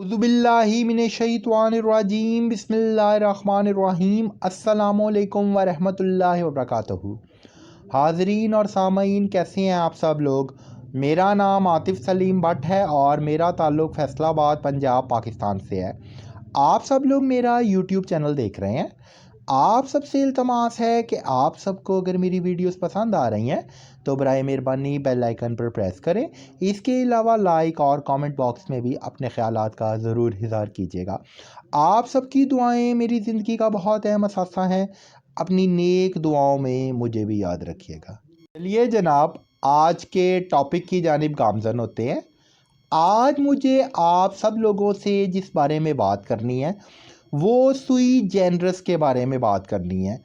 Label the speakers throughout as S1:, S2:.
S1: उज़ुबिल्लाहिमिनश्शैतानिर्रजीम बिस्मिल्लाहिर्रहमानिर्रहीम अस्सलामुअलैकुम वरहमतुल्लाहि वबरकातुहू। हाज़रीन और सामईन, कैसे हैं आप सब लोग। मेरा नाम आतिफ़ सलीम भट्ट है और मेरा ताल्लुक़ फैसलाबाद पंजाब पाकिस्तान से है। आप सब लोग मेरा यूट्यूब चैनल देख रहे हैं। आप सबसे इल्तमास है कि आप सबको अगर मेरी वीडियोस पसंद आ रही हैं तो बराए मेहरबानी बेल आइकन पर प्रेस करें। इसके अलावा लाइक और कमेंट बॉक्स में भी अपने ख़यालात का ज़रूर इज़हार कीजिएगा। आप सबकी दुआएं मेरी ज़िंदगी का बहुत अहम हिस्सा हैं। अपनी नेक दुआओं में मुझे भी याद रखिएगा। चलिए जनाब, आज के टॉपिक की जानिब गामज़न होते हैं। आज मुझे आप सब लोगों से जिस बारे में बात करनी है वो सुई जेनरस के बारे में बात करनी है।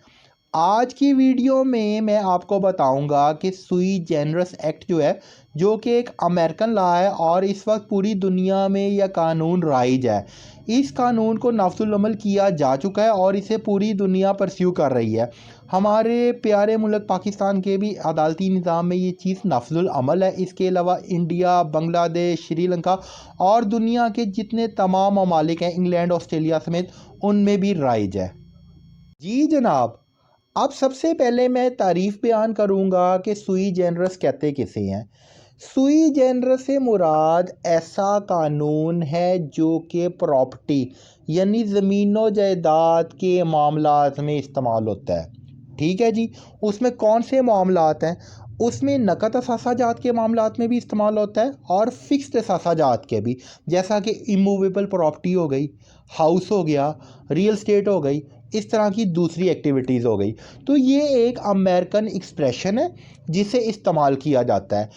S1: आज की वीडियो में मैं आपको बताऊंगा कि सुई जेनरस एक्ट जो है, जो कि एक अमेरिकन लॉ है और इस वक्त पूरी दुनिया में यह कानून राइज है। इस कानून को नाफिजुल अमल किया जा चुका है और इसे पूरी दुनिया परस्यू कर रही है। हमारे प्यारे मुल्क पाकिस्तान के भी अदालती निज़ाम में ये चीज़ नाफिजुल अमल है। इसके अलावा इंडिया, बांग्लादेश, श्रीलंका और दुनिया के जितने तमाम ममालिक हैं, इंग्लैंड, ऑस्ट्रेलिया समेत, उनमें भी राइज है। जी जनाब, अब सबसे पहले मैं तारीफ़ बयान करूँगा कि सुई जेनरस कहते किसे हैं। सुई जेनरस से मुराद ऐसा कानून है जो कि प्रॉपर्टी यानी ज़मीन व जायदाद के मामलात में इस्तेमाल होता है। ठीक है जी। उसमें कौन से मामलात हैं? उसमें नकद असासाजात के मामलात में भी इस्तेमाल होता है और फिक्स्ड असासाजात के भी, जैसा कि इमूवेबल प्रॉपर्टी हो गई, हाउस हो गया, रियल स्टेट हो गई, इस तरह की दूसरी एक्टिविटीज़ हो गई। तो ये एक अमेरिकन एक्सप्रेशन है जिसे इस्तेमाल किया जाता है।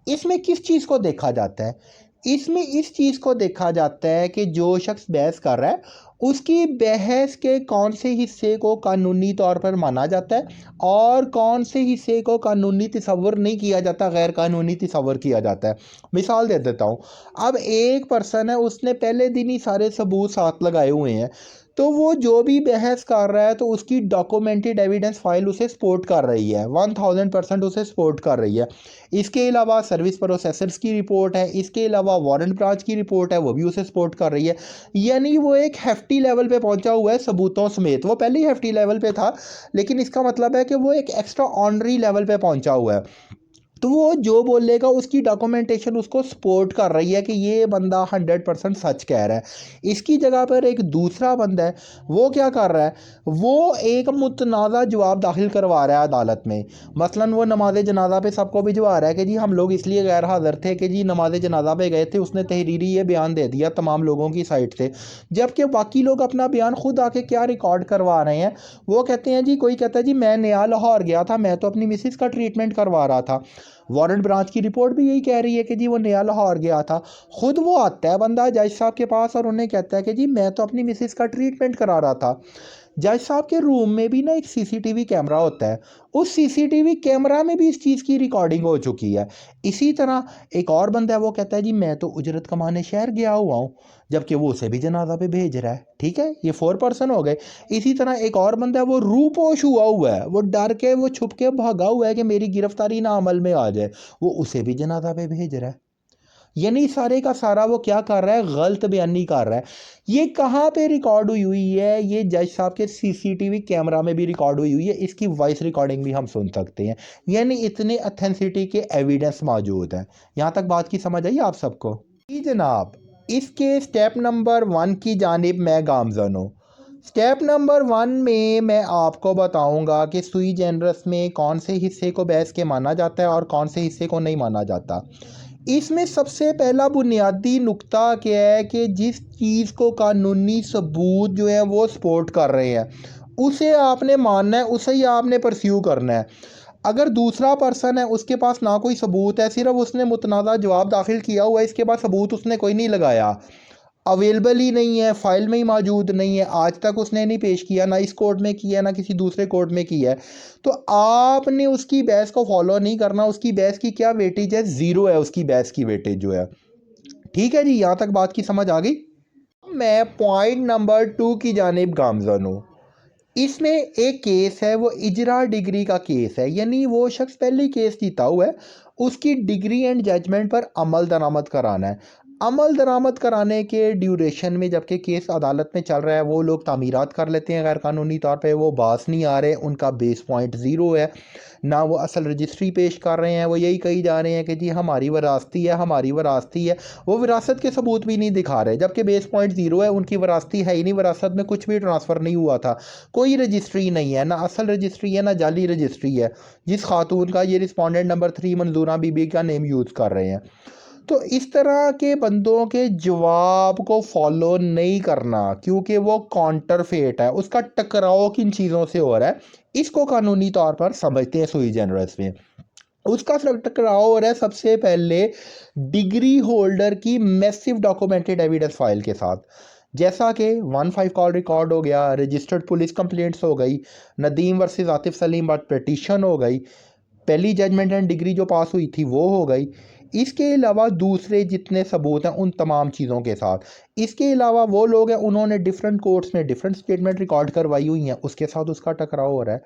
S1: इसमें किस चीज़ को देखा जाता है? इसमें इस चीज़ को देखा जाता है कि जो शख्स बहस कर रहा है उसकी बहस के कौन से हिस्से को कानूनी तौर पर माना जाता है और कौन से हिस्से को कानूनी तसव्वुर नहीं किया जाता, गैर कानूनी तसव्वुर किया जाता है। मिसाल दे देता हूँ। अब एक पर्सन है, उसने पहले दिन ही सारे सबूत साथ लगाए हुए हैं, तो वो जो भी बहस कर रहा है तो उसकी डॉक्यूमेंटेड एविडेंस फाइल उसे सपोर्ट कर रही है, 1000% उसे सपोर्ट कर रही है। इसके अलावा सर्विस प्रोसेसर्स की रिपोर्ट है, इसके अलावा वारंट ब्रांच की रिपोर्ट है, वो भी उसे सपोर्ट कर रही है। यानी वो एक हेफ्टी लेवल पे पहुंचा हुआ है सबूतों समेत। वो पहले ही हेफ्टी लेवल पे था, लेकिन इसका मतलब है कि वो एक एक्स्ट्रा ऑनरी लेवल पे पहुंचा हुआ है। तो वो जो बोलेगा उसकी डॉक्यूमेंटेशन उसको सपोर्ट कर रही है कि ये बंदा 100% सच कह रहा है। इसकी जगह पर एक दूसरा बंदा है, वो क्या कर रहा है? वो एक मुतनाज़ा जवाब दाखिल करवा रहा है अदालत में। मसलन वो नमाज जनाजा पे सबको भिजवा रहा है कि जी हम लोग इसलिए गैर हाज़िर थे कि जी नमाज जनाजा पे गए थे, उसने तहरीरी ये बयान दे दिया तमाम लोगों की साइड से। जबकि बाकी लोग अपना बयान खुद आके क्या रिकॉर्ड करवा रहे हैं, वो कहते हैं जी, कोई कहता है जी मैं नया लाहौर गया था, मैं तो अपनी मिसिस का ट्रीटमेंट करवा रहा था। वारंट ब्रांच की रिपोर्ट भी यही कह रही है कि जी वो नया लाहौर गया था। खुद वो आता है बंदा जज साहब के पास और उन्हें कहता है कि जी मैं तो अपनी मिसिस का ट्रीटमेंट करा रहा था। जज साहब के रूम में भी ना एक सीसीटीवी कैमरा होता है, उस सीसीटीवी कैमरा में भी इस चीज़ की रिकॉर्डिंग हो चुकी है। इसी तरह एक और बंदा है, वो कहता है जी मैं तो उजरत कमाने शहर गया हुआ हूँ, जबकि वो उसे भी जनाजा पे भेज रहा है। ठीक है, ये 4 पर्सन हो गए। इसी तरह एक और बंदा है, वो रूपोश हुआ है, वो डर के वो छुप के भागा हुआ है कि मेरी गिरफ्तारी ना अमल में आ जाए, वो उसे भी जनाजा पे भेज रहा है। यानी सारे का सारा वो क्या कर रहा है? गलत बयानी कर रहा है। ये कहाँ पे रिकॉर्ड हुई है? ये जज साहब के सीसीटीवी कैमरा में भी रिकॉर्ड हुई है। इसकी वॉइस रिकॉर्डिंग भी हम सुन सकते हैं। यानी इतने अथेंसिटी के एविडेंस मौजूद हैं। यहाँ तक बात की समझ आई आप सबको? जी जनाब, इसके स्टेप नंबर 1 की जानिब मैं गामज़न हूँ। स्टेप नंबर 1 में मैं आपको बताऊंगा कि सुई जेनरस में कौन से हिस्से को बहस के माना जाता है और कौन से हिस्से को नहीं माना जाता। इसमें सबसे पहला बुनियादी नुक्ता क्या है कि जिस चीज़ को कानूनी सबूत जो है वो सपोर्ट कर रहे हैं, उसे आपने मानना है, उसे ही आपने परस्यू करना है। अगर दूसरा पर्सन है, उसके पास ना कोई सबूत है, सिर्फ उसने मुतनाज़ा जवाब दाखिल किया हुआ है, इसके बाद सबूत उसने कोई नहीं लगाया, अवेलेबल ही नहीं है, फाइल में ही मौजूद नहीं है, आज तक उसने नहीं पेश किया, ना इस कोर्ट में किया ना किसी दूसरे कोर्ट में किया है, तो आपने उसकी बहस को फॉलो नहीं करना। उसकी बहस की क्या वेटेज है? ज़ीरो है उसकी बहस की वेटेज जो है। ठीक है जी, यहाँ तक बात की समझ आ गई। मैं पॉइंट नंबर 2 की जानिब गामज़न हूँ। इसमें एक केस है, वो इजरा डिग्री का केस है। यानी वो शख्स पहले केस जीता हुआ है, उसकी डिग्री एंड जजमेंट पर अमल दरामद कराना है। अमल दरामद कराने के ड्यूरेशन में जबकि केस अदालत में चल रहा है वो लोग तामीरात कर लेते हैं गैर कानूनी तौर पे, वो बास नहीं आ रहे, उनका बेस पॉइंट ज़ीरो है, ना वो असल रजिस्ट्री पेश कर रहे हैं, वो यही कही जा रहे हैं कि जी हमारी विरासती है, हमारी विरासती है। वो विरासत के सबूत भी नहीं दिखा रहे जबकि बेस पॉइंट ज़ीरो है, उनकी विरासती है ही नहीं, विरासत में कुछ भी ट्रांसफ़र नहीं हुआ था, कोई रजिस्ट्री नहीं है, ना असल रजिस्ट्री है ना जाली रजिस्ट्री है। जिस खातून का ये रिस्पॉन्डेंट नंबर 3 मंजूरा बीबी का नेम यूज़ कर रहे हैं। तो इस तरह के बंदों के जवाब को फॉलो नहीं करना क्योंकि वो काउंटरफेट है, उसका टकराव किन चीज़ों से हो रहा है इसको कानूनी तौर पर समझते हैं सुई जनरस में। उसका टकराव हो रहा है सबसे पहले डिग्री होल्डर की मैसिव डॉक्यूमेंटेड एविडेंस फाइल के साथ, जैसा कि 15 कॉल रिकॉर्ड हो गया, रजिस्टर्ड पुलिस कंप्लेंट्स हो गई, नदीम वर्सेस आतिफ सलीम बात पिटीशन हो गई, पहली जजमेंट एंड डिग्री जो पास हुई थी वो हो गई। इसके अलावा दूसरे जितने सबूत हैं उन तमाम चीज़ों के साथ, इसके अलावा वो लोग हैं उन्होंने डिफरेंट कोर्ट्स में डिफरेंट स्टेटमेंट रिकॉर्ड करवाई हुई हैं, उसके साथ उसका टकराव हो रहा है।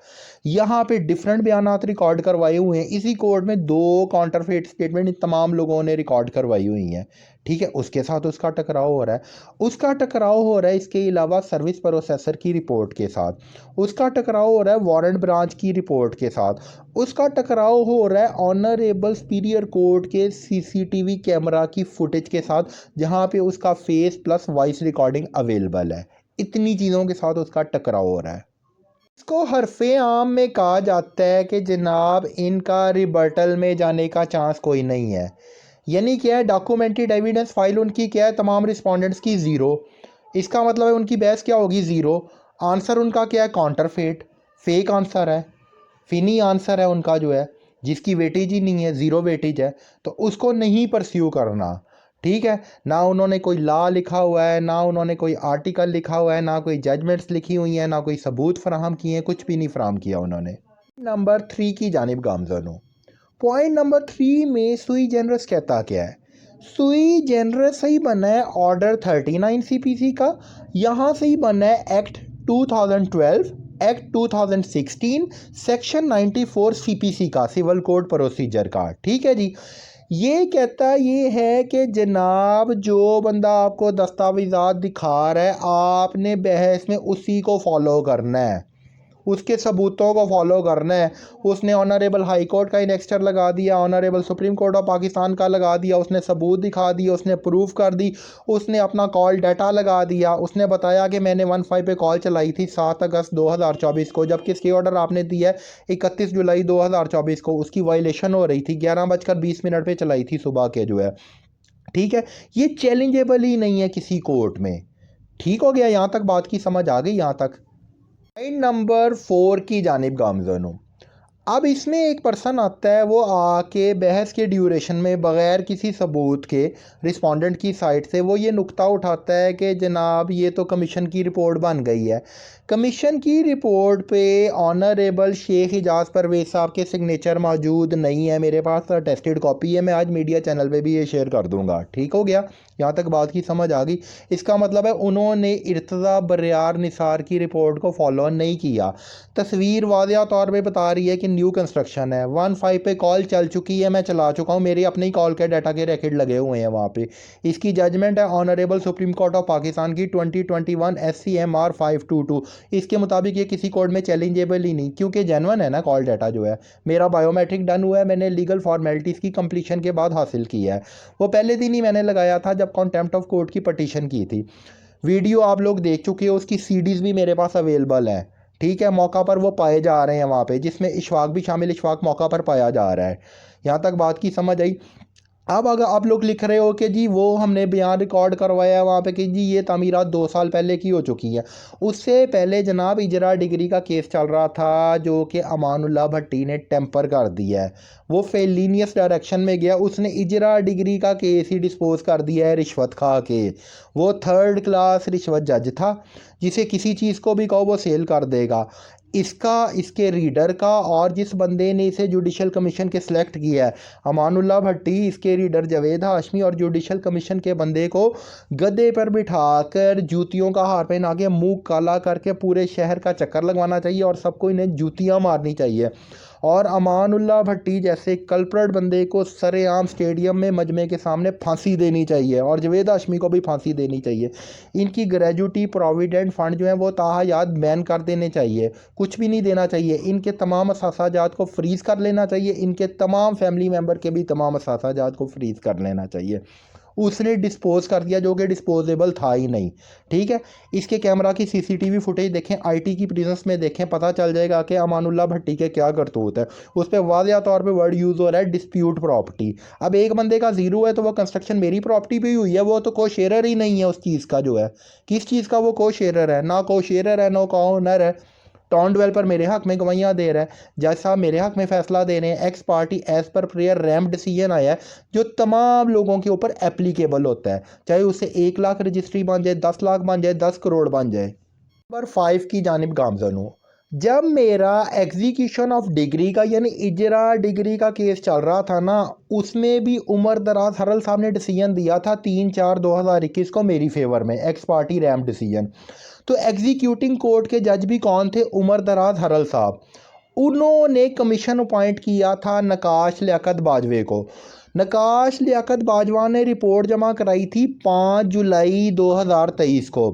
S1: यहाँ पे डिफरेंट बयानात रिकॉर्ड करवाए हुए हैं, इसी कोर्ट में 2 काउंटरफेट स्टेटमेंट इन तमाम लोगों ने रिकॉर्ड करवाई हुई हैं, ठीक है, उसके साथ उसका टकराव हो रहा है। उसका टकराव हो रहा है इसके अलावा सर्विस प्रोसेसर की रिपोर्ट के साथ, उसका टकराव हो रहा है वारंट ब्रांच की रिपोर्ट के साथ, उसका टकराव हो रहा है ऑनरेबल सुपीरियर कोर्ट के सीसीटीवी कैमरा की फुटेज के साथ जहाँ पे उसका face plus voice recording available है। इतनी चीज़ों के साथ उसका टकराव हो रहा है। इसको हरफे आम में कहा जाता है कि जनाब इनका रिबर्टल में जाने का चांस कोई नहीं है। यानी क्या है, डॉक्यूमेंटेड एविडेंस फाइल उनकी क्या है, तमाम रिस्पोंडेंट्स की ज़ीरो। इसका मतलब है उनकी बहस क्या होगी, ज़ीरो। आंसर उनका क्या है, काउंटरफेट, फेक आंसर है, फिनी आंसर है उनका जो है, जिसकी वेटेज ही नहीं है, ज़ीरो वेटेज है, तो उसको नहीं परस्यू करना, ठीक है। ना उन्होंने कोई लॉ लिखा हुआ है, ना उन्होंने कोई आर्टिकल लिखा हुआ है, ना कोई जजमेंट्स लिखी हुई हैं, ना कोई सबूत फराहम किए हैं, कुछ भी नहीं फराहम किया उन्होंने। नंबर 3 की जानिब गामज़न हूँ। पॉइंट नंबर 3 में सुई जनरस कहता क्या है, सुई जनरस से ही बना है ऑर्डर 39 सीपीसी का, यहाँ से ही बना है एक्ट 2012, एक्ट 2016, सेक्शन 94 सीपीसी का, सिविल कोड प्रोसीजर का, ठीक है जी। ये कहता ये है कि जनाब जो बंदा आपको दस्तावेज़ात दिखा रहा है आपने बहस में उसी को फॉलो करना है, उसके सबूतों को फॉलो करना है। उसने ऑनरेबल हाई कोर्ट का इनेक्स्टर लगा दिया, honourable supreme court of Pakistan का लगा दिया, उसने सबूत दिखा दिया, उसने प्रूफ कर दी, उसने अपना कॉल डाटा लगा दिया, उसने बताया कि मैंने 15 पे कॉल चलाई थी 7 अगस्त 2024 को, जबकि स्टे ऑर्डर आपने दिया है 31 जुलाई 2024 को, उसकी वायलेशन हो रही थी, 11:20 पे चलाई थी सुबह के जो है, ठीक है। ये चैलेंजेबल ही नहीं है किसी कोर्ट में, ठीक हो गया, यहाँ तक बात की समझ आ गई यहाँ तक। पॉइंट नंबर 4 की जानिब गामज़न हूँ। अब इसमें एक पर्सन आता है, वो आके बहस के ड्यूरेशन में बग़ैर किसी सबूत के रिस्पोंडेंट की साइड से वो ये नुक्ता उठाता है कि जनाब ये तो कमीशन की रिपोर्ट बन गई है, कमीशन की रिपोर्ट पे ऑनरेबल शेख इजाज़ परवेज़ साहब के सिग्नेचर मौजूद नहीं है, मेरे पास अटेस्टेड कॉपी है, मैं आज मीडिया चैनल पे भी ये शेयर कर दूंगा, ठीक हो गया, यहाँ तक बात की समझ आ गई। इसका मतलब है उन्होंने इर्तज़ा बरियार निसार की रिपोर्ट को फॉलो नहीं किया। तस्वीर वाज़िया तौर पे बता रही है कि न्यू कंस्ट्रक्शन है, 15 पे कॉल चल चुकी है, मैं चला चुका हूँ, मेरे अपने ही कॉल के डाटा के रिकॉर्ड लगे हुए हैं वहाँ पे। इसकी जजमेंट है honourable supreme court of Pakistan की 2021 SCMR 522, इसके मुताबिक ये किसी कोर्ट में चैलेंजेबल ही नहीं, क्योंकि जेन्युइन है ना कॉल डाटा जो है, मेरा बायोमेट्रिक डन हुआ है, मैंने लीगल फॉर्मेलिटीज़ की कंप्लीशन के बाद हासिल किया है। वो पहले दिन ही मैंने लगाया था जब कॉन्टेम्प्ट ऑफ कोर्ट की पटिशन की थी। वीडियो आप लोग देख चुके हो, उसकी सीडीज़ भी मेरे पास अवेलेबल है, ठीक है। मौका पर वो पाए जा रहे हैं वहाँ पे, जिसमें इशफाक भी शामिल, इशफाक मौका पर पाया जा रहा है। यहाँ तक बात की समझ आई। अब अगर आप लोग लिख रहे हो कि जी वो हमने बयान रिकॉर्ड करवाया है वहाँ पे कि जी ये तामीरात 2 साल पहले की हो चुकी है, उससे पहले जनाब इजरा डिग्री का केस चल रहा था जो कि अमानुल्लाह भट्टी ने टेम्पर कर दिया है, वो फेलिनियस डायरेक्शन में गया, उसने इजरा डिग्री का केस ही डिस्पोज कर दिया है रिश्वत खा के। वो 3rd क्लास रिश्वत जज था, जिसे किसी चीज़ को भी कहो वो सेल कर देगा। इसका, इसके रीडर का, और जिस बंदे ने इसे जुडिशल कमीशन के सिलेक्ट किया है अमानुल्लाह भट्टी, इसके रीडर जावेद हाशमी, और जुडिशल कमीशन के बंदे को गद्दे पर बिठाकर जूतियों का हार पहना के मुंह काला करके पूरे शहर का चक्कर लगवाना चाहिए और सबको इन्हें जूतियां मारनी चाहिए। और अमानुल्लाह भट्टी जैसे कल्प्रेट बंदे को सरेआम स्टेडियम में मजमे के सामने फांसी देनी चाहिए और जवेद हाशमी को भी फांसी देनी चाहिए। इनकी ग्रेजुटी प्रोविडेंट फंड जो है वो ताहयात बैन कर देने चाहिए, कुछ भी नहीं देना चाहिए। इनके तमाम असासाजात को फ्रीज़ कर लेना चाहिए, इनके तमाम फैमिली मेम्बर के भी तमाम असासाजात को फ्रीज़ कर लेना चाहिए। उसने डिस्पोज कर दिया जो कि डिस्पोजेबल था ही नहीं। ठीक है, इसके कैमरा की सीसीटीवी फुटेज देखें, आईटी की प्रिजन्स में देखें, पता चल जाएगा कि अमानुल्लाह भट्टी के क्या करतूत है। उस पर वाज़िया तौर पे वर्ड यूज़ हो रहा है डिस्प्यूट प्रॉपर्टी। अब एक बंदे का ज़ीरो है तो वो कंस्ट्रक्शन मेरी प्रॉपर्टी पे ही हुई है, वो तो को शेयरर ही नहीं है उस चीज़ का। जो है किस चीज़ का वो को शेयरर है? ना को शेयरर है, ना को ओनर है। टाउन डेवलपर मेरे हक में गवाहियाँ दे रहा है, जज साहब मेरे हक में फैसला दे रहे हैं। Ex parte as per prayer रैम डिसीजन आया है जो तमाम लोगों के ऊपर एप्लीकेबल होता है, चाहे उसे 1 लाख रजिस्ट्री बन जाए, 10 लाख बन जाए, 10 करोड़ बन जाए। नंबर 5 की जानिब गामजन हूँ। जब मेरा एग्जीक्यूशन ऑफ डिग्री का यानी इजरा डिग्री का केस चल रहा था ना, उसमें भी उमर दराज हरल साहब ने डिसीजन दिया था 3/4/2021 को मेरी फेवर में, एक्स पार्टी रैम डिसीजन। तो एग्जीक्यूटिंग कोर्ट के जज भी कौन थे? उमर दराज हरल साहब। उन्होंने कमीशन अपॉइंट किया था नकाश लियाकत बाजवे को। नकाश लियाकत बाजवा ने रिपोर्ट जमा कराई थी 5 जुलाई 2023 को।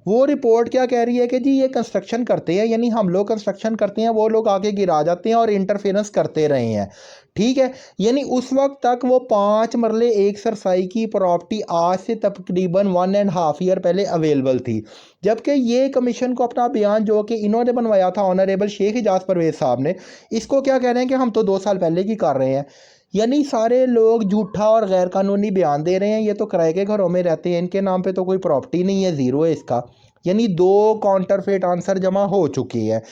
S1: वो रिपोर्ट क्या कह रही है कि जी ये कंस्ट्रक्शन करते हैं, यानी हम लोग कंस्ट्रक्शन करते हैं, वो लोग आके गिरा जाते हैं और इंटरफेरेंस करते रहे हैं। ठीक है, यानी उस वक्त तक वो 5 मरले एक सरसाई की प्रॉपर्टी आज से तकरीबन 1.5 ईयर पहले अवेलेबल थी। जबकि ये कमीशन को अपना बयान जो कि इन्होंने बनवाया था ऑनरेबल शेख इजाज परवेज साहब ने, इसको क्या कह रहे हैं कि हम तो 2 साल पहले की कर रहे हैं। यानी सारे लोग झूठा और गैर कानूनी बयान दे रहे हैं। ये तो किराए के घरों में रहते हैं, इनके नाम पे तो कोई प्रॉपर्टी नहीं है, ज़ीरो है इसका। यानी 2 काउंटरफेट आंसर जमा हो चुकी है।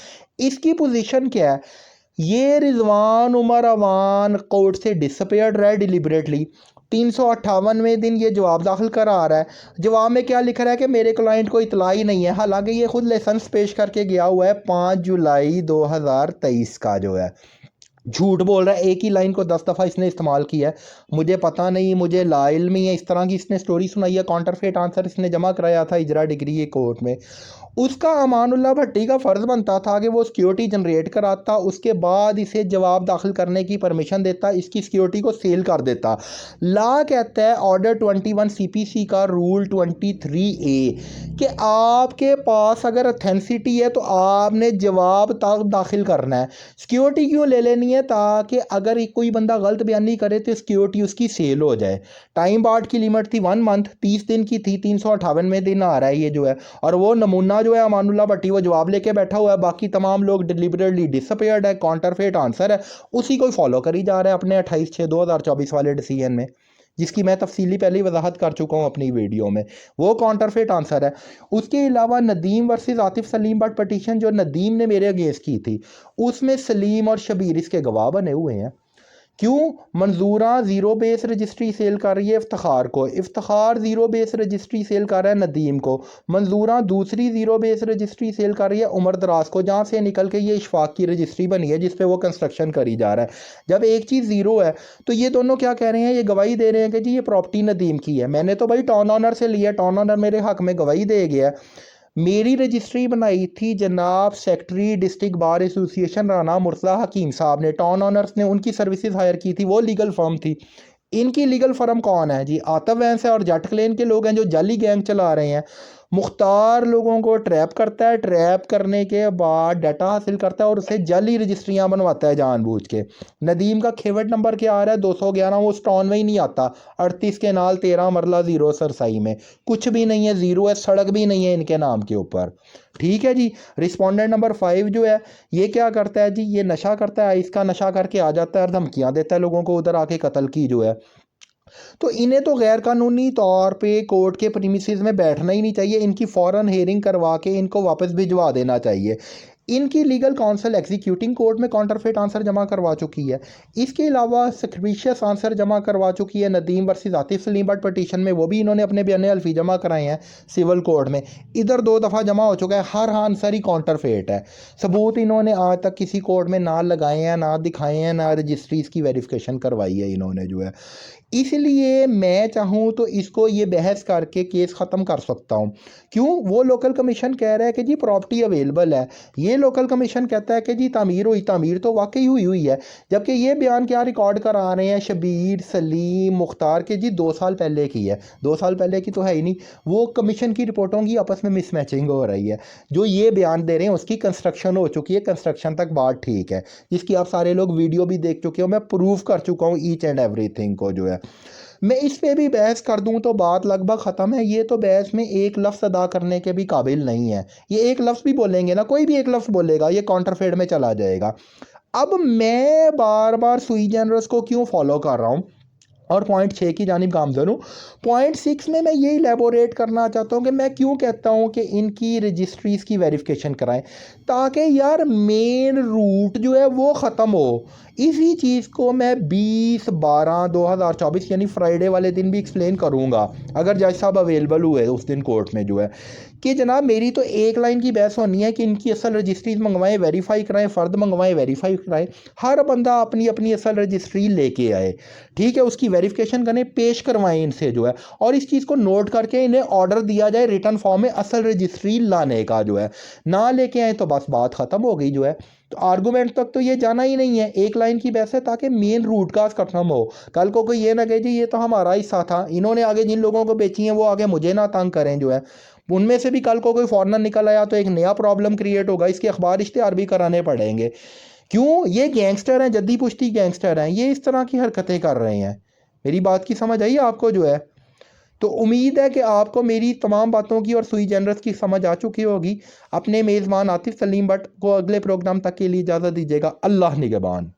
S1: इसकी पोजीशन क्या है? ये रिजवान उमर अवान कोर्ट से डिसअपेयर्ड रहा है डिलिबरेटली। 358वें दिन ये जवाब दाखिल करा आ रहा है। जवाब में क्या लिख रहा है कि मेरे क्लाइंट को इतला ही नहीं है, हालांकि ये खुद लाइसेंस पेश करके गया हुआ है 5 जुलाई 2023 का। जो है झूठ बोल रहा है, एक ही लाइन को 10 दफ़ा इसने इस्तेमाल किया है। मुझे पता नहीं, मुझे लाइल्मी है, इस तरह की इसने स्टोरी सुनाई है। काउंटरफेट आंसर इसने जमा कराया था इजरा डिग्री के कोर्ट में। उसका अमानुल्लाह भट्टी का फ़र्ज़ बनता था कि वो सिक्योरिटी जनरेट कराता, उसके बाद इसे जवाब दाखिल करने की परमिशन देता, इसकी सिक्योरिटी को सेल कर देता। ला कहता है ऑर्डर 21 CPC का रूल 23A कि आपके पास अगर अथेंसिटी है तो आपने जवाब तक दाखिल करना है। सिक्योरिटी क्यों ले लेनी है? ताकि अगर कोई बंदा गलत बयानी करे तो सिक्योरिटी उसकी सेल हो जाए। टाइम बार्ड की लिमिट थी 1 मंथ, 30 दिन की थी, 358वें दिन आ रहा है ये जो है। और वो नमूना जो है अमानुल्लाह भट्टी वो जवाब लेके बैठा हुआ है, बाकी तमाम लोग डिलिबरेटली डिसअपेयर्ड है। काउंटरफेट आंसर है, उसी को फॉलो करी जा रहा है अपने 28/6/2024 वाले डिसीजन में, जिसकी मैं तफसीली पहले ही वजाहत कर चुका हूँ अपनी वीडियो में। वो काउंटरफेट आंसर है। उसके अलावा Nadeem versus Atif Salim but petition जो नदीम ने मेरे अगेंस्ट की थी, उसमें सलीम और शबीर इसके गवाह बने हुए हैं। क्यों? Manzoora zero base registry sale कर रही है इफ्तिखार को, Iftikhar zero base registry sale कर रहा है नदीम को, मंजूरा दूसरी ज़ीरो बेस रजिस्ट्री सेल कर रही है उमर दराज को, जहाँ से निकल के ये इशफाक की रजिस्ट्री बनी है जिस पे वो कंस्ट्रक्शन करी जा रहा है। जब एक चीज़ ज़ीरो है तो ये दोनों क्या कह रहे हैं? ये गवाही दे रहे हैं कि जी ये प्रॉपर्टी नदीम की है। मैंने तो भाई टाउन ऑनर से लिया, टाउन ऑनर मेरे हक में गवाही दे गया। मेरी रजिस्ट्री बनाई थी जनाब secretary district bar association Rana Murtaza Hakim साहब ने, टाउन ऑनर्स ने उनकी सर्विसेज हायर की थी, वो लीगल फर्म थी। इनकी लीगल फर्म कौन है जी? आतफ वैंस है और जट क्लेन के लोग हैं जो जाली गैंग चला रहे हैं। मुख्तार लोगों को ट्रैप करता है, ट्रैप करने के बाद डाटा हासिल करता है और उससे जाली रजिस्ट्रियाँ बनवाता है जानबूझ के। नदीम का खेवट नंबर क्या आ रहा है? 211, वो स्टॉन में ही नहीं आता। 38 के नाल 13 मरला ज़ीरो सरसाई में कुछ भी नहीं है, ज़ीरो है, सड़क भी नहीं है इनके नाम के ऊपर। ठीक है जी। रिस्पोंडेंट नंबर 5 जो है ये क्या करता है जी? ये नशा करता है, इसका नशा करके आ जाता है और धमकियाँ देता है लोगों को उधर आके कत्ल की जो है। तो इन्हें तो गैर कानूनी तौर पे कोर्ट के प्रीमिसेस में बैठना ही नहीं चाहिए, इनकी फ़ौरन हेयरिंग करवा के इनको वापस भिजवा देना चाहिए। इनकी लीगल काउंसिल एग्जीक्यूटिंग कोर्ट में काउंटरफेट आंसर जमा करवा चुकी है। इसके अलावा सक्रीशियस आंसर जमा करवा चुकी है Nadeem versus Atif Salim but petition में, वो भी इन्होंने अपने बयान अल्फी जमा कराए हैं सिविल कोर्ट में। इधर 2 दफ़ा जमा हो चुका है, हर आंसर ही काउंटरफेट है। सबूत इन्होंने आज तक किसी कोर्ट में ना लगाए हैं, ना दिखाए हैं, ना रजिस्ट्रीज की वेरिफिकेशन करवाई है इन्होंने जो है। इसलिए मैं चाहूँ तो इसको ये बहस करके केस ख़त्म कर सकता हूँ। क्यों? वो लोकल कमीशन कह रहा है कि जी प्रॉपर्टी अवेलेबल है, ये लोकल कमीशन कहता है कि जी तामीर हुई, तामीर तो वाकई हुई है। जबकि ये बयान क्या रिकॉर्ड करा रहे हैं शबीर, सलीम, मुख्तार के जी 2 साल पहले की है, 2 साल पहले की तो है ही नहीं। वो कमीशन की रिपोर्टों की आपस में मिसमैचिंग हो रही है। जो ये बयान दे रहे हैं उसकी कंस्ट्रक्शन हो चुकी है, कंस्ट्रक्शन तक बात ठीक है, जिसकी आप सारे लोग वीडियो भी देख चुके हो, मैं प्रूव कर चुका हूँ ईच एंड एवरीथिंग को जो है। मैं इस पे भी बहस कर दूं तो बात लगभग ख़त्म है। ये तो बहस में एक लफ्ज़ अदा करने के भी काबिल नहीं है। ये एक लफ्ज़ भी बोलेंगे ना, कोई भी एक लफ्ज़ बोलेगा ये काउंटरफेड में चला जाएगा। अब मैं बार बार सुई जनरस को क्यों फॉलो कर रहा हूँ और पॉइंट 6 की जानिब गामज़न हूँ। पॉइंट 6 में मैं ये इलेबोरेट करना चाहता हूँ कि मैं क्यों कहता हूँ कि इनकी रजिस्ट्रीज़ की वेरिफिकेशन कराएं, ताकि यार मेन रूट जो है वो ख़त्म हो। इसी चीज़ को मैं 20/12/2024 यानी फ्राइडे वाले दिन भी एक्सप्लेन करूँगा, अगर जज साहब अवेलेबल हुए उस दिन कोर्ट में जो है, कि जनाब मेरी तो एक लाइन की बहस होनी है कि इनकी असल रजिस्ट्रीज मंगवाएं, वेरीफाई कराएं, फ़र्द मंगवाएं, वेरीफाई कराएं। हर बंदा अपनी अपनी असल रजिस्ट्री लेके आए, ठीक है, उसकी वेरिफिकेशन करें, पेश करवाएं इनसे जो है, और इस चीज़ को नोट करके इन्हें ऑर्डर दिया जाए रिटर्न फॉर्म में असल रजिस्ट्री लाने का जो है। ना लेके आए तो बस बात ख़त्म हो गई जो है। तो आर्गूमेंट तक तो ये जाना ही नहीं है, एक लाइन की बहस है ताकि मेन रूट काज खत्म हो। कल को कोई ये ना कहे जी ये तो हमारा हिस्सा था, इन्होंने आगे जिन लोगों को बेची है वो आगे मुझे ना तंग करें जो है। उनमें से भी कल को कोई फॉरनर निकल आया तो एक नया प्रॉब्लम क्रिएट होगा, इसके अखबार इश्तेहार भी कराने पड़ेंगे। क्यों? ये गैंगस्टर हैं, जद्दी पुश्ती गैंगस्टर हैं, ये इस तरह की हरकतें कर रहे हैं। मेरी बात की समझ आई आपको जो है? तो उम्मीद है कि आपको मेरी तमाम बातों की और सुई जनरस की समझ आ चुकी होगी। अपने मेज़बान आतिफ सलीम बट को अगले प्रोग्राम तक के लिए इजाज़त दीजिएगा। अल्लाह निगहबान।